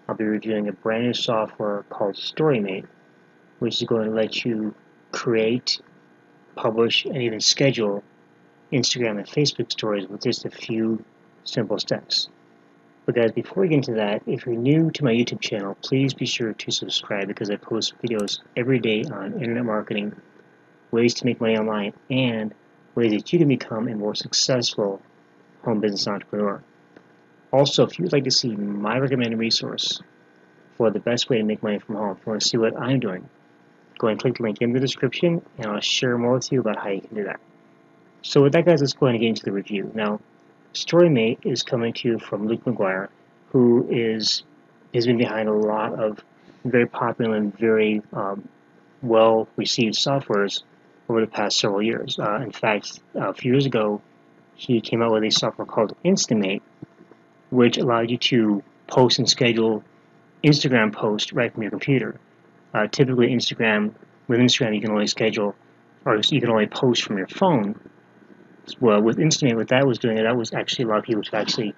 I'll be reviewing a brand new software called Storymate, which is going to let you create, publish, and even schedule Instagram and Facebook stories with just a few simple steps. But guys, before we get into that, if you're new to my YouTube channel, please be sure to subscribe because I post videos every day on internet marketing, ways to make money online, and ways that you can become a more successful home business entrepreneur. Also, if you would like to see my recommended resource for the best way to make money from home, if you want to see what I'm doing, go ahead and click the link in the description, and I'll share more with you about how you can do that. So with that, guys, let's go ahead and get into the review. Now, Storymate is coming to you from Luke Maguire, who has been behind a lot of very popular and very well-received softwares over the past several years. In fact, a few years ago, he came out with a software called Instamate, which allowed you to post and schedule Instagram posts right from your computer. Typically, with Instagram, you can only schedule, or you can only post from your phone. Well, with Instamate, what that was doing, that was actually allow people to actually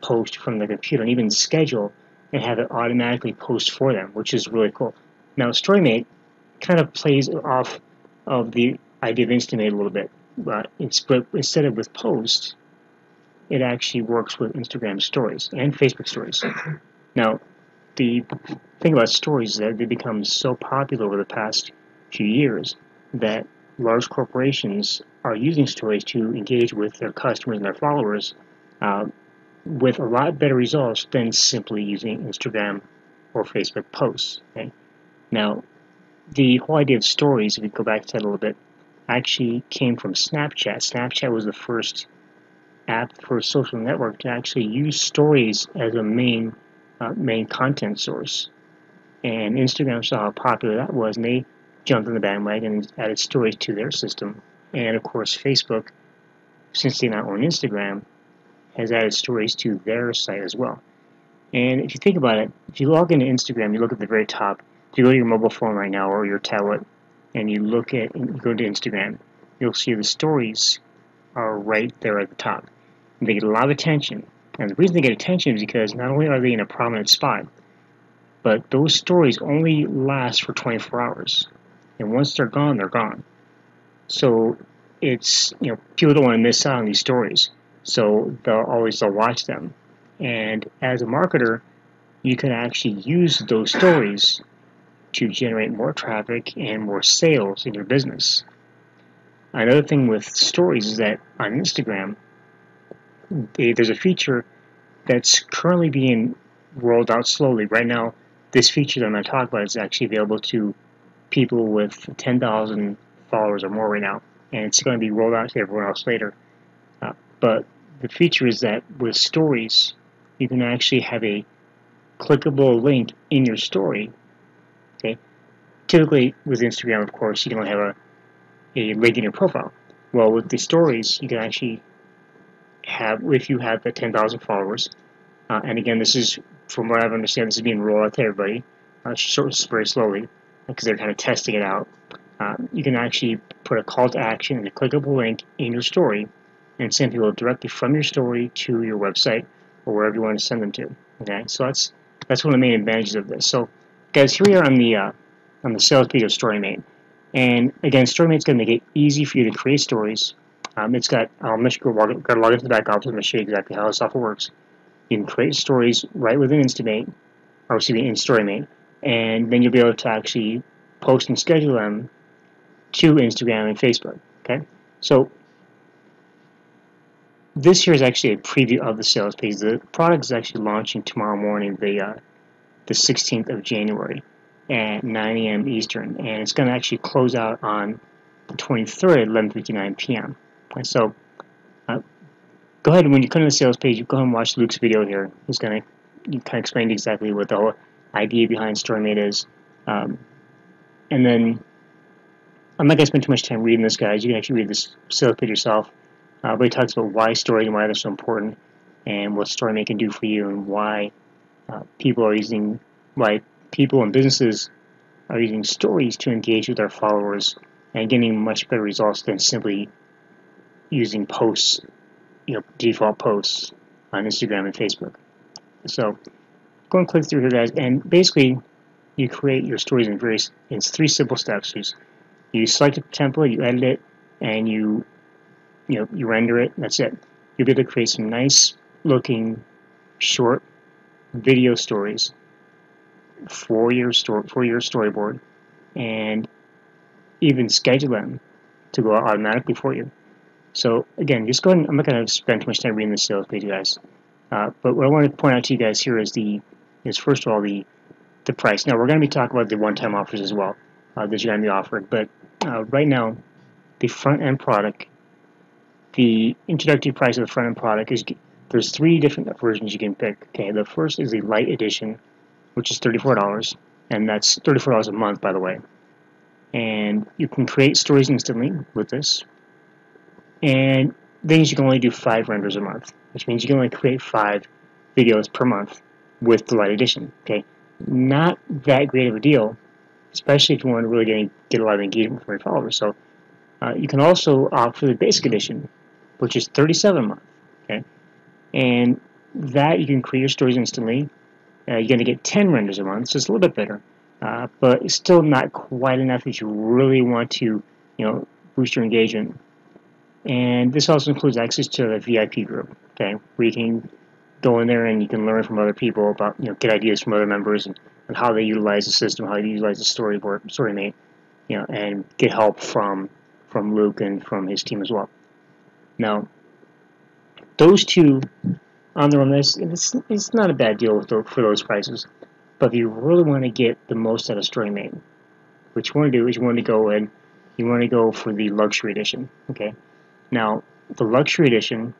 post from the computer and even schedule and have it automatically post for them, which is really cool. Now, Storymate kind of plays off of the idea of Instamate a little bit, but instead of with posts, it actually works with Instagram stories and Facebook stories. Now, the thing about stories is that they become so popular over the past few years that large corporations are using stories to engage with their customers and their followers with a lot better results than simply using Instagram or Facebook posts. Okay? Now, the whole idea of stories, if we go back to that a little bit, actually came from Snapchat. Snapchat was the first app for a social network to actually use stories as a main content source. And Instagram saw how popular that was, and they jumped on the bandwagon and added stories to their system. And of course, Facebook, since they now own Instagram, has added stories to their site as well. And if you think about it, if you log into Instagram, you look at the very top. If you go to your mobile phone right now or your tablet, and you go to Instagram, you'll see the stories are right there at the top. And they get a lot of attention. And the reason they get attention is because not only are they in a prominent spot, but those stories only last for 24 hours. And once they're gone, they're gone. So it's, people don't want to miss out on these stories. So they'll watch them. And as a marketer, you can actually use those stories to generate more traffic and more sales in your business. Another thing with stories is that on Instagram, there's a feature that's currently being rolled out slowly. Right now, this feature that I'm going to talk about is actually available to people with 10,000 followers or more right now, and it's going to be rolled out to everyone else later. But the feature is that with stories, you can actually have a clickable link in your story. Okay, typically with Instagram, of course, you can only have a link in your profile. Well, with the stories, you can actually have, if you have the 10,000 followers, and again, this is, from what I understand, this is being rolled out to everybody, very slowly, because they're kind of testing it out. You can actually put a call to action and a clickable link in your story and send people directly from your story to your website or wherever you want to send them to. Okay, so that's one of the main advantages of this. So, guys, here we are on the sales page of Storymate, and again, Storymate's going to make it easy for you to create stories. It's got, I'm going to log into the back office. I'm going to show you exactly how the software works. You can create stories right within Instamate, or excuse me, in Storymate, and then you'll be able to actually post and schedule them to Instagram and Facebook. Okay, so this here is actually a preview of the sales page. The product is actually launching tomorrow morning, the 16th of January at 9 a.m. Eastern, and it's going to actually close out on the 23rd at 11:59 p.m. Okay, so go ahead, when you come to the sales page, you go ahead and watch Luke's video here. He's going to kind of explain exactly what the whole idea behind Storymate is. And then I'm not going to spend too much time reading this, guys. You can actually read this sales page yourself. But he talks about why stories and why they're so important, and what Storymate can do for you, and why people and businesses are using stories to engage with their followers and getting much better results than simply using posts, default posts on Instagram and Facebook. So go and click through here, guys, and basically you create your stories in 3 simple steps. You select a template, you edit it, and you render it. That's it. You'll be able to create some nice looking short video stories for your storyboard, and even schedule them to go out automatically for you. So again, just go ahead. I'm not going to spend too much time reading the sales page, guys. But what I want to point out to you guys here is first of all the price. Now we're going to be talking about the one-time offers as well that you're going to be offered. But right now, the front-end product, the introductory price of the front-end product is there's 3 different versions you can pick. Okay, the first is the light edition, which is $34, and that's $34 a month, by the way. And you can create stories instantly with this. And then you can only do 5 renders a month, which means you can only create 5 videos per month with the light edition. Okay, not that great of a deal, especially if you want to really get a lot of engagement from your followers. So you can also opt for the basic edition, which is $37 a month. Okay, and that you can create your stories instantly. You're going to get 10 renders a month, so it's a little bit better, but it's still not quite enough if you really want to, boost your engagement. And this also includes access to the VIP group, okay, where you can go in there and you can learn from other people about, get ideas from other members and how they utilize the system, how they utilize the Storymate, and get help from Luke and from his team as well. Now, those 2 on their own, it's not a bad deal for those prices. But if you really want to get the most out of Storymate, what you want to do is you want to go for the luxury edition, okay? Now, the luxury edition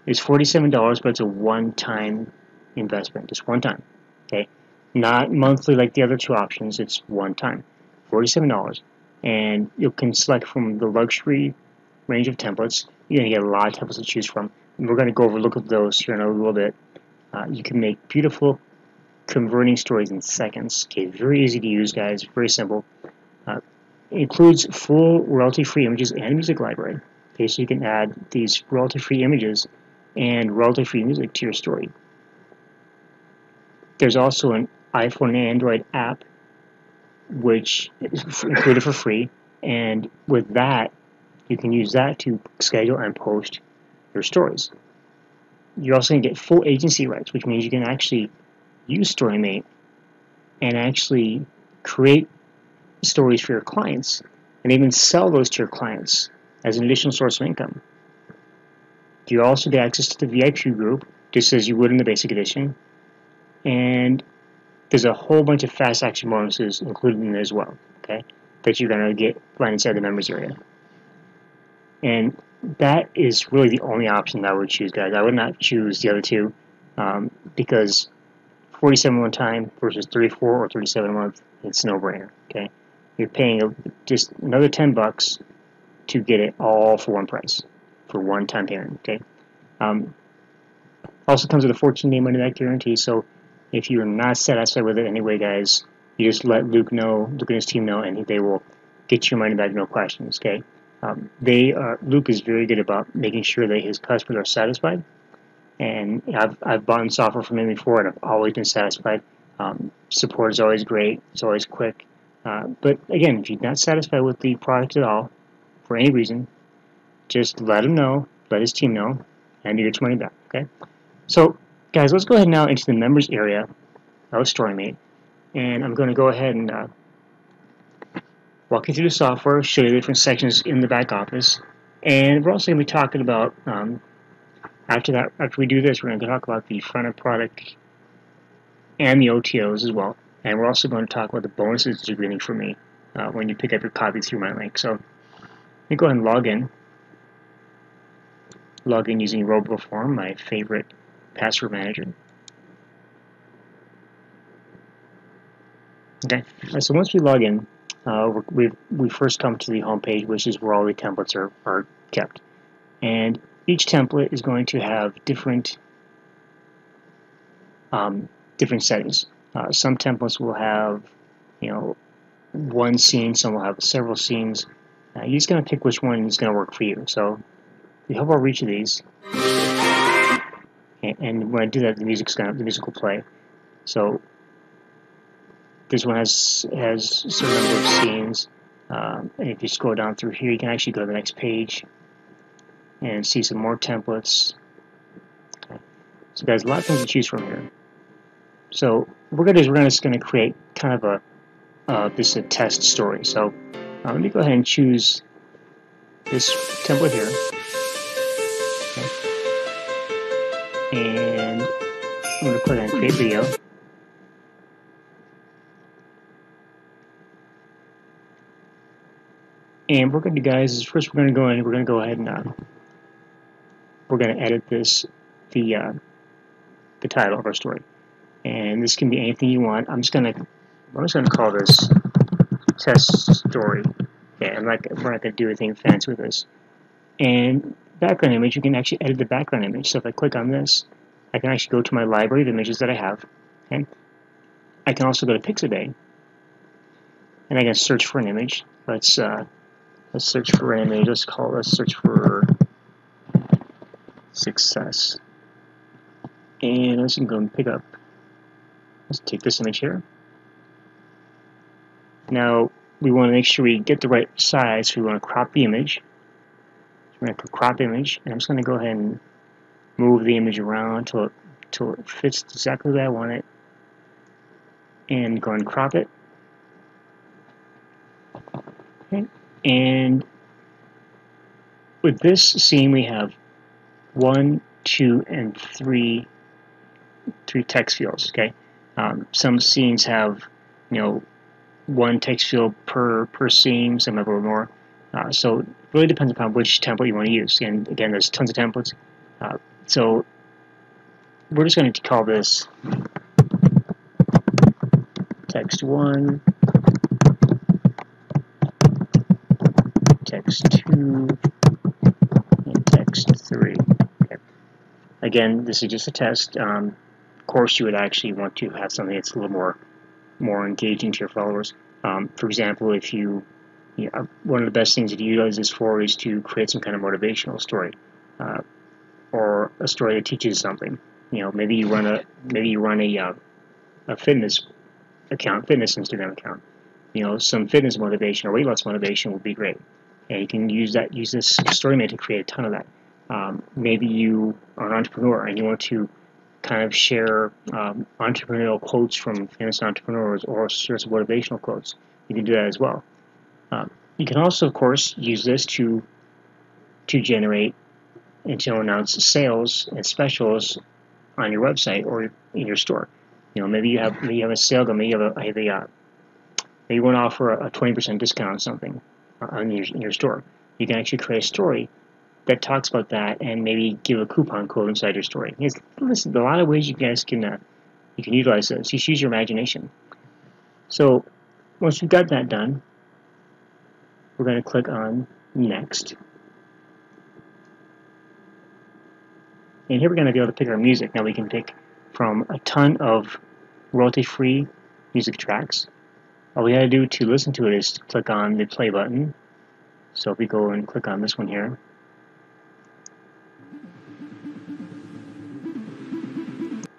is $47, but it's a one-time investment, just one time, okay? Not monthly like the other 2 options, it's one time, $47. And you can select from the luxury range of templates. You're going to get a lot of templates to choose from. And we're going to look at those here in a little bit. You can make beautiful converting stories in seconds. Okay, very easy to use, guys, very simple. It includes full royalty-free images and music library. Okay, so you can add these royalty-free images and royalty-free music to your story. There's also an iPhone and Android app, which is included for free, and with that, you can use that to schedule and post your stories. You're also going to get full agency rights, which means you can actually use Storymate and actually create stories for your clients and even sell those to your clients as an additional source of income. You also get access to the VIP group, just as you would in the basic edition, and there's a whole bunch of fast action bonuses included in it as well, okay, that you're going to get right inside the members area. And that is really the only option that I would choose, guys. I would not choose the other 2 because $47 one time versus $34 or $37 a month, it's a no-brainer, okay? You're paying just another $10 to get it all for one price, for one-time payment, okay? Also comes with a 14-day money-back guarantee, so if you're not satisfied with it anyway, guys, you just let Luke and his team know, and they will get your money back, no questions, okay? Luke is very good about making sure that his customers are satisfied, and I've bought software from him before, and I've always been satisfied. Support is always great, it's always quick. But again, if you're not satisfied with the product at all, for any reason, just let him know, let his team know, and you get your money back, okay? So, guys, let's go ahead now into the members area of Storymate, and I'm going to go ahead and walk you through the software, show you the different sections in the back office, and we're also going to be talking about, after we do this, we're going to talk about the front-end product and the OTOs as well, and we're also going to talk about the bonuses that you're getting from me when you pick up your copy through my link. So, let me go ahead and log in. Log in using RoboForm, my favorite password manager. Okay, so once we log in, we first come to the home page, which is where all the templates are kept. And each template is going to have different settings. Some templates will have, one scene, some will have several scenes. You're just going to pick which one is going to work for you. So we hover over each of these, and when I do that, the music will play. So this one has a certain number of scenes, and if you scroll down through here, you can actually go to the next page and see some more templates. Okay. So there's a lot of things to choose from here. So what we're going to do is we're just going to create kind of this is a test story. So let me go ahead and choose this template here. Okay. And I'm going to click on create video. And what we're going to do, guys, is first we're going to go in and we're going to go ahead and we're going to edit the title of our story. And this can be anything you want. I'm just going to call this test story. Okay, we're not going to do anything fancy with this. And background image, you can actually edit the background image. So if I click on this, I can actually go to my library of images that I have. Okay? I can also go to Pixabay, and I can search for an image. Let's search for an image. Let's search for success. And let's go and pick up. Let's take this image here. Now we want to make sure we get the right size. So we want to crop the image. So we're going to click crop image, and I'm just going to go ahead and move the image around till it fits exactly the way I want it, and go and crop it. Okay. And with this scene, we have 1, 2, and 3 text fields. Okay. Some scenes have, one text field per scene. Some have a little more. So it really depends upon which template you want to use. And again, there's tons of templates. So we're just going to call this text 1, text 2, and text 3. Okay. Again, this is just a test. Of course, you would actually want to have something that's a little more engaging to your followers. For example, if one of the best things that you utilize this for is to create some kind of motivational story, or a story that teaches something. Maybe you run a fitness Instagram account. Some fitness motivation or weight loss motivation would be great, and you can use this Storymate to create a ton of that. Maybe you are an entrepreneur and you want to kind of share entrepreneurial quotes from famous entrepreneurs, or share some motivational quotes. You can do that as well. You can also, of course, use this to generate and to announce sales and specials on your website or in your store. Maybe you have a sale going. Maybe you want to offer a 20% discount on something in your store. You can actually create a story that talks about that, and maybe give a coupon code inside your story. Listen, a lot of ways you guys can utilize this. Just use your imagination. So once you've got that done, we're going to click on Next. And here we're going to be able to pick our music. Now we can pick from a ton of royalty-free music tracks. All we got to do to listen to it is to click on the play button. So if we go and click on this one here,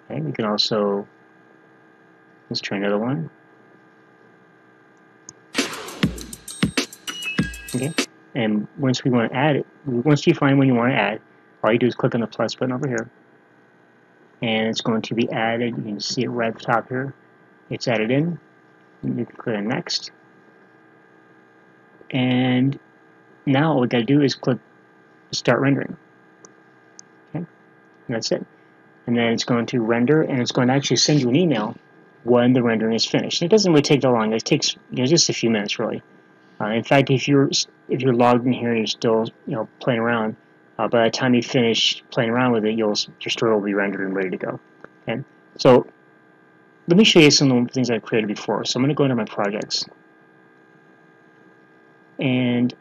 okay, we can also, let's try another one. Okay, and once we want to add it, once you find one you want to add, all you do is click on the plus button over here, and it's going to be added. You can see it right at the top here. It's added in. You can click on Next, and now all we got to do is click Start Rendering. Okay, and that's it. And then it's going to render, and it's going to actually send you an email when the rendering is finished. It doesn't really take that long. It takes just a few minutes, really. In fact, if you're logged in here and you're still playing around, by the time you finish playing around with it, your story will be rendered and ready to go. Okay, so let me show you some of the things I've created before. So I'm going to go into my projects, and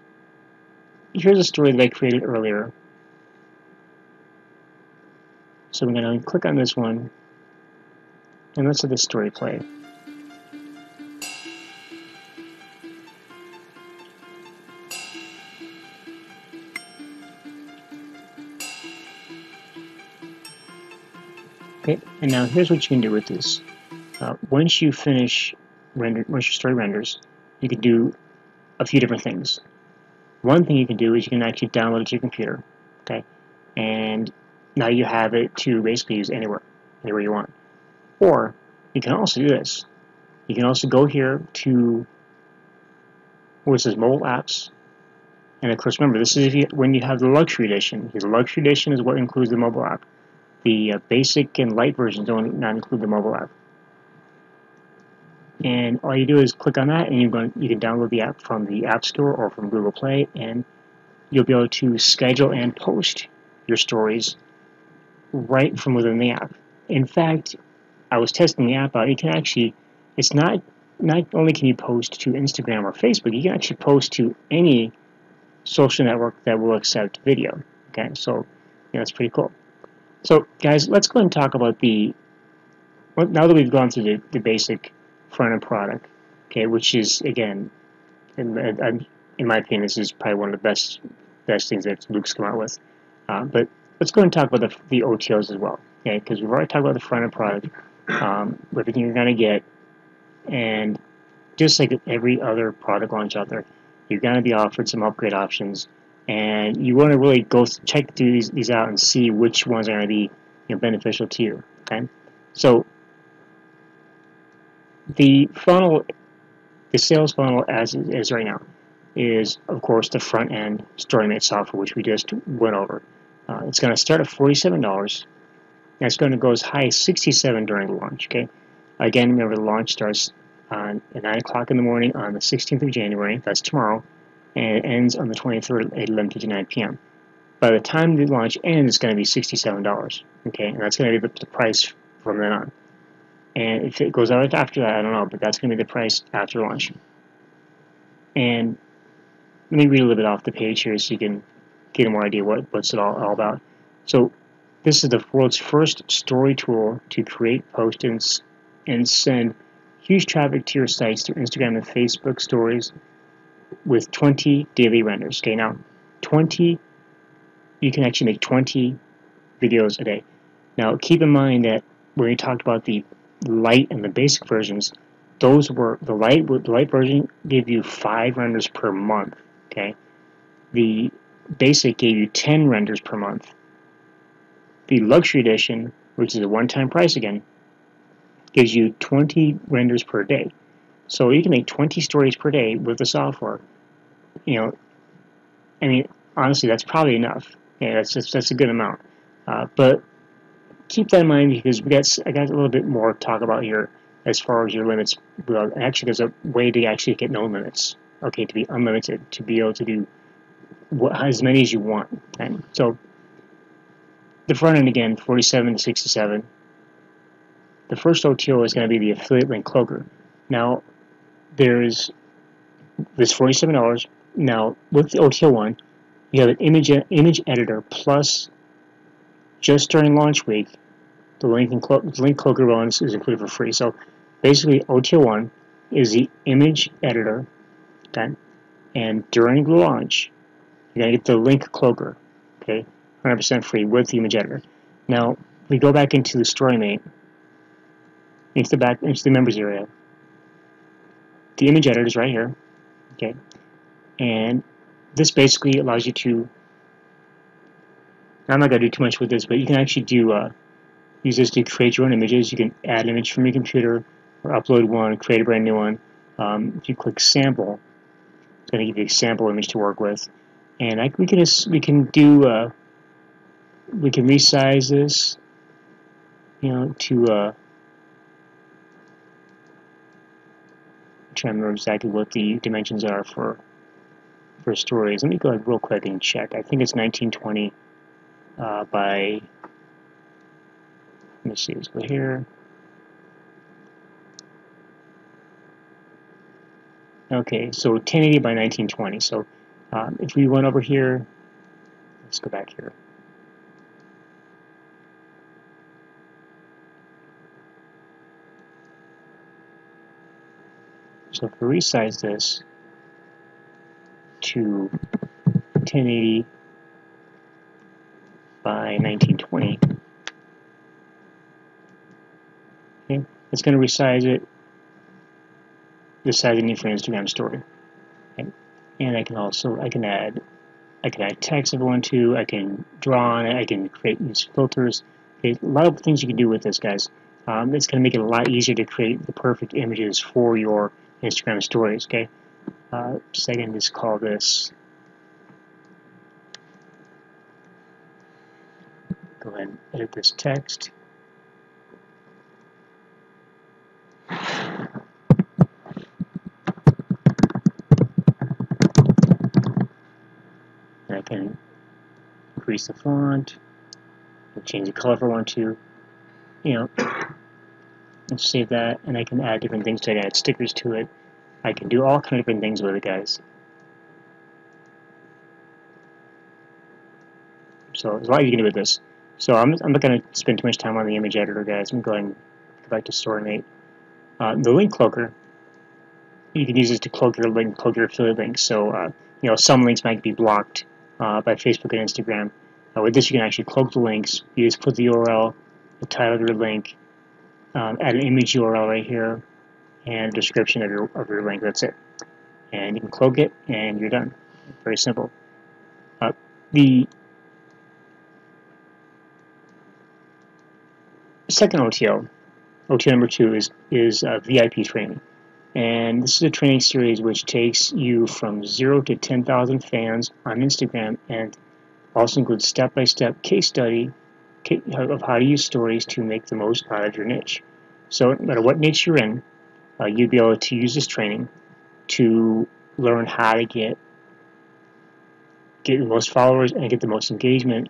here's a story that I created earlier. So I'm going to click on this one, and let's let this story play. Okay, and now here's what you can do with this. Now, once you finish once your story renders, you can do a few different things. One thing you can do is you can actually download it to your computer, okay? And now you have it to basically use anywhere you want. Or you can also do this. You can also go here to where it says mobile apps. And of course, remember, this is when you have the luxury edition, because the luxury edition is what includes the mobile app. The basic and light versions don't not include the mobile app. And all you do is click on that, and you can download the app from the App Store or from Google Play, and you'll be able to schedule and post your stories right from within the app. In fact, I was testing the app out. You can actually, it's not only can you post to Instagram or Facebook, you can actually post to any social network that will accept video. Okay, so that's pretty cool. So guys, let's go ahead and talk about now that we've gone through the basic front-end product, okay, which is, again, in my opinion, this is probably one of the best things that Luke's come out with. But let's go ahead and talk about the OTOs as well, okay, because we've already talked about the front-end product, everything you're going to get, and just like every other product launch out there, you're going to be offered some upgrade options, and you want to really go check through these out and see which ones are going to be beneficial to you, okay? So the sales funnel as it is right now is, of course, the front end Storymate software, which we just went over. It's going to start at $47, and it's going to go as high as $67 during the launch. Okay. Again, remember the launch starts at 9 o'clock in the morning on the 16th of January. That's tomorrow, and it ends on the 23rd at 11:59 p.m. By the time the launch ends, it's going to be $67. Okay, and that's going to be the price from then on. And if it goes out after that, I don't know, but that's going to be the price after launch. And let me read a little bit off the page here so you can get a more idea what's it all about. So this is the world's first story tool to create, post, and send huge traffic to your sites through Instagram and Facebook stories with 20 daily renders. Okay, now 20, you can actually make 20 videos a day. Now keep in mind that when we talked about the light and the basic versions, those were the light version gave you 5 renders per month. Okay, the basic gave you 10 renders per month. The luxury edition, which is a one-time price again, gives you 20 renders per day. So you can make 20 stories per day with the software. I mean, honestly, that's probably enough. Yeah, that's a good amount. But keep that in mind, because I got a little bit more to talk about here as far as your limits. Well, actually, there's a way to actually get no limits. Okay, to be unlimited, to be able to do as many as you want. Okay? So the front end again, 47 to 67. The first OTO is going to be the affiliate link cloaker. Now, there's this $47. Now, with the OTO one, you have an image editor plus, just during launch week, the link cloaker bonus is included for free. So basically, OTO one is the image editor, okay? And during the launch, you're going to get the link cloaker, okay? 100% free with the image editor. Now, we go back into the Storymate, into the members area. The image editor is right here, okay? And this basically allows you to, I'm not going to do too much with this, but you can actually use this to create your own images. You can add an image from your computer or upload one, create a brand new one. If you click sample, it's going to give you a sample image to work with. And we can resize this, to try to remember exactly what the dimensions are for stories. Let me go real quick and check. I think it's 1920 by, let me see, let's go here. Okay, so 1080 by 1920. So if we went over here, let's go back here. So if we resize this to 1080 by 1920, okay, it's going to resize it the size I need for an Instagram story. Okay? And I can add text if I want to. I can draw on it. I can use filters. Okay? A lot of things you can do with this, guys. It's going to make it a lot easier to create the perfect images for your Instagram stories. Okay. So I can just call this. Go ahead and edit this text. And I can increase the font, change the color if I want to, and save that, and I can add different things to it, add stickers to it. I can do all kind of different things with it, guys. So there's a lot you can do with this. So I'm not going to spend too much time on the image editor, guys. I'm going to go back to Storymate. The link cloaker, you can use this to cloak your link, cloak your affiliate links. So some links might be blocked by Facebook and Instagram. With this, you can actually cloak the links. You just put the URL, the title of your link, add an image URL right here, and a description of your link. That's it. And you can cloak it, and you're done. Very simple. The second OTO number 2, is VIP training. And this is a training series which takes you from 0 to 10,000 fans on Instagram, and also includes step-by-step case study of how to use stories to make the most out of your niche. So no matter what niche you're in, you'll be able to use this training to learn how to get the most followers and get the most engagement.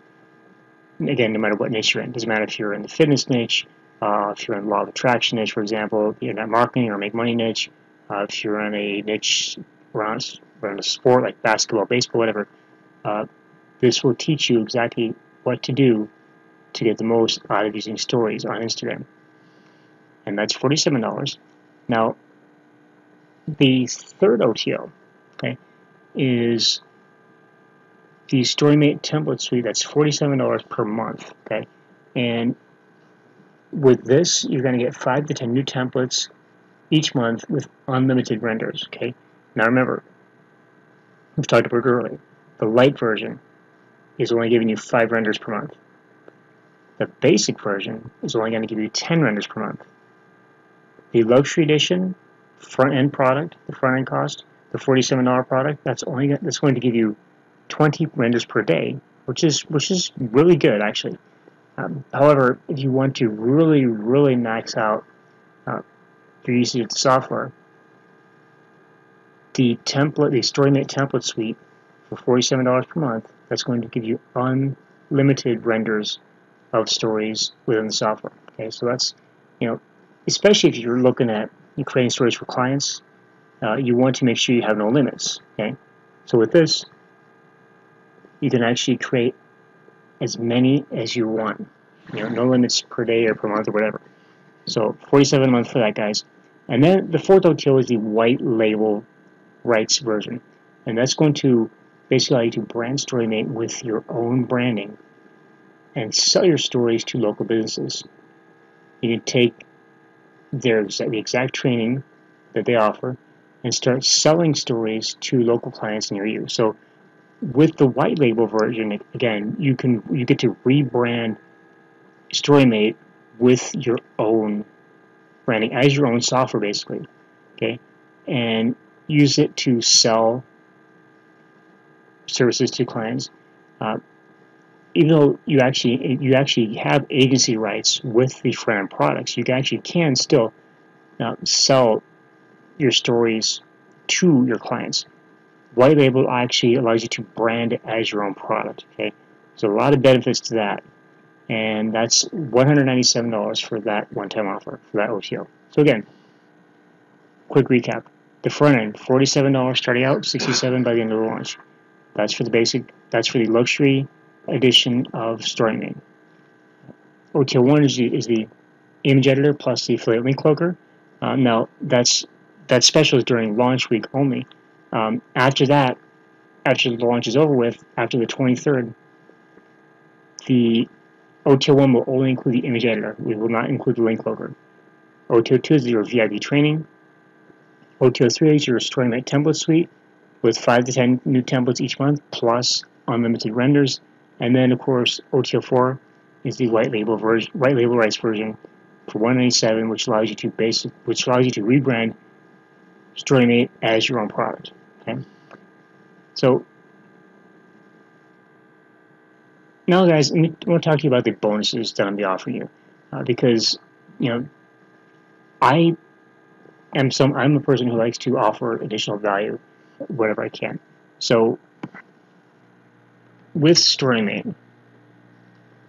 Again, no matter what niche you're in. Doesn't matter if you're in the fitness niche, if you're in law of attraction niche, for example, internet marketing or make money niche, if you're in a niche around a sport like basketball, baseball, whatever, this will teach you exactly what to do to get the most out of using stories on Instagram. And that's $47. Now, the third OTO, okay, is the Storymate template suite. That's $47 per month, okay? And with this, you're going to get 5 to 10 new templates each month with unlimited renders, okay? Now remember, we've talked about it earlier. The light version is only giving you 5 renders per month. The basic version is only going to give you 10 renders per month. The luxury edition front-end product, the front-end cost, the $47 product, that's going to give you 20 renders per day, which is really good, actually. However, if you want to really max out your usage of the software, the Storymate template suite for $47 per month, that's going to give you unlimited renders of stories within the software. Okay, so that's, especially if you're looking at creating stories for clients, you want to make sure you have no limits. Okay, so with this, you can actually create as many as you want. No limits per day or per month or whatever. So $47 a month for that, guys. And then the fourth OTO is the white label rights version, and that's going to basically allow you to brand Storymate with your own branding and sell your stories to local businesses. You can take the exact training that they offer and start selling stories to local clients near you. So with the white label version, again, you get to rebrand Storymate with your own branding as your own software, basically, okay, and use it to sell services to clients. Even though you actually have agency rights with the front-end products, you can still sell your stories to your clients. White label actually allows you to brand it as your own product. Okay, so a lot of benefits to that, and that's $197 for that one-time offer for that OTO. So again, quick recap: the front end, $47 starting out, $67 by the end of the launch. That's for the basic. That's for the luxury edition of Storymate. OTO 1 is the image editor plus the affiliate link cloaker. Now that's special is during launch week only. After that, after the launch is over with, after the 23rd, the OTO 1 will only include the image editor. We will not include the link cloaker. OTO2 is your VIP training. OTO3 is your Storymate template suite with 5 to 10 new templates each month, plus unlimited renders. And then, of course, OTO4 is the white label rights version for $197, which allows you to rebrand Storymate as your own product. Okay. So now, guys, I want to talk to you about the bonuses that I'm going to be offering you, because I'm a person who likes to offer additional value wherever I can. So with Storymate,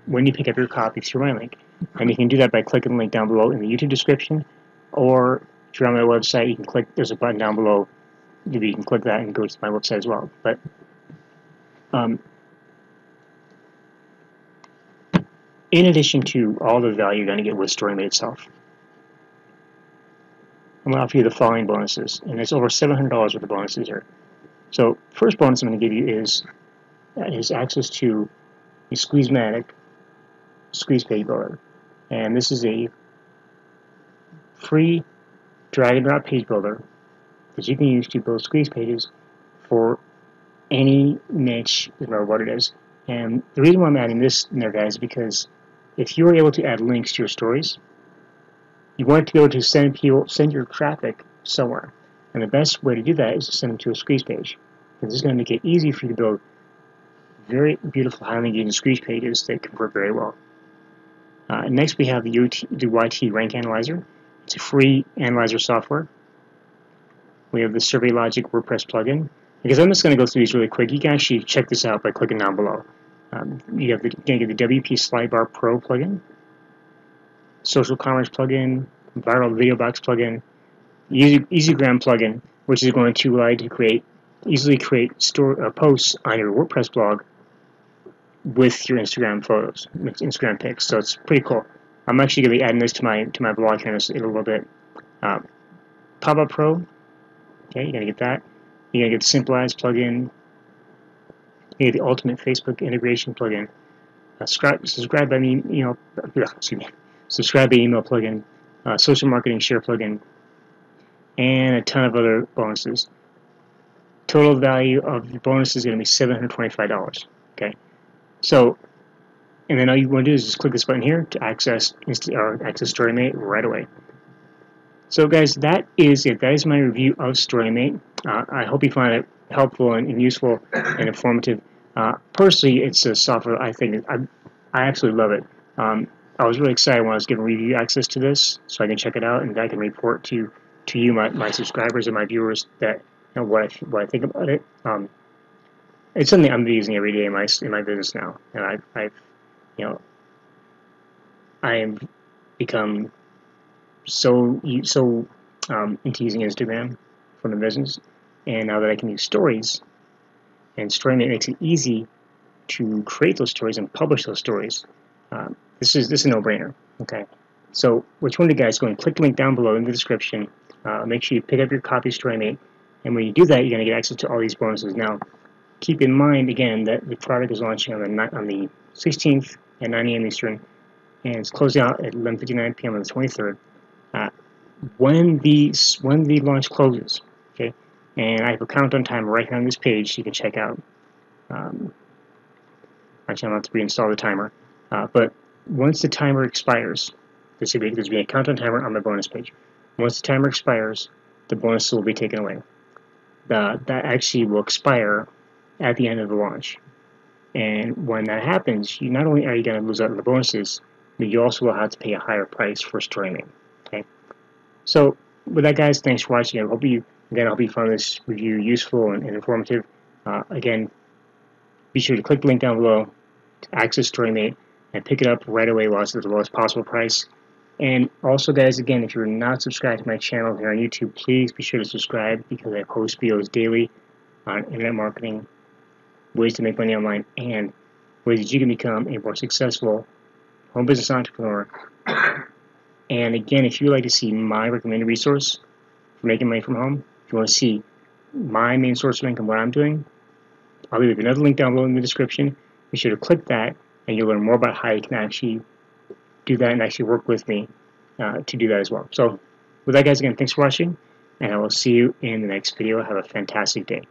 when you pick up your copy through my link, and you can do that by clicking the link down below in the YouTube description, or if you're on my website, you can click, there's a button down below, you can click that and go to my website as well. But in addition to all the value you're going to get with Storymate itself, I'm going to offer you the following bonuses, and it's over $700 worth of bonuses here. So first bonus I'm going to give you is access to a Squeezematic squeeze page builder, and this is a free drag and drop page builder that you can use to build squeeze pages for any niche, no matter what it is. And the reason why I'm adding this in there, guys, is because if you are able to add links to your stories, you want to be able to send your traffic somewhere. And the best way to do that is to send them to a squeeze page. And this is going to make it easy for you to build very beautiful, highly engaging squeeze pages that convert very well. Next, we have the YT Rank Analyzer. It's a free analyzer software. We have the Survey Logic WordPress plugin. Because I'm just going to go through these really quick. You can actually check this out by clicking down below. You're going to get the WP Slidebar Pro plugin, Social Commerce plugin, Viral Video Box plugin, EasyGram plugin, which is going to allow you to easily create posts on your WordPress blog with your Instagram photos, Instagram pics. So it's pretty cool. I'm actually going to be adding this to my blog here in a little bit. Pop-Up Pro. Okay, you're going to get that. You're going to get the Simple Ads plugin. You get the Ultimate Facebook Integration plugin. Subscribe by email plugin. Social Marketing Share plugin, and a ton of other bonuses. Total value of the bonus is going to be $725. Okay, so, and then all you want to do is just click this button here to access Storymate right away. So, guys, that is it. That is my review of Storymate. I hope you find it helpful and useful and informative. Personally, it's a software I absolutely love it. I was really excited when I was given review access to this, so I can check it out and I can report to you, my subscribers and my viewers, that what I think about it. It's something I'm using every day in my business now, and I am become so into using Instagram for the business, and now that I can use stories, and Storymate makes it easy to create those stories and publish those stories. This is a no-brainer. Okay, so which one of you guys go and click the link down below in the description. Make sure you pick up your copy of Storymate, and when you do that, you're going to get access to all these bonuses. Now, keep in mind again that the product is launching on the 16th at 9 a.m. Eastern, and it's closing out at 11:59 p.m. on the 23rd. When the launch closes, okay, and I have a countdown timer right here on this page, so you can check out. Actually, I'm going to have to reinstall the timer, but once the timer expires, there's going to be a countdown timer on my bonus page. Once the timer expires, the bonus will be taken away. That actually will expire at the end of the launch. And when that happens, not only are you going to lose out on the bonuses, but you also will have to pay a higher price for Storymate. Okay. So with that, guys, thanks for watching. I hope you found this review useful and informative. Again, be sure to click the link down below to access Storymate and pick it up right away while it's at the lowest possible price. And also, guys, again, if you're not subscribed to my channel here on YouTube, please be sure to subscribe, because I post videos daily on internet marketing, ways to make money online, and ways that you can become a more successful home business entrepreneur. And again, if you'd like to see my recommended resource for making money from home, if you want to see my main source of income, what I'm doing, I'll leave another link down below in the description. Be sure to click that, and you'll learn more about how you can actually do that and actually work with me to do that as well. So with that, guys, again, thanks for watching, and I will see you in the next video. Have a fantastic day.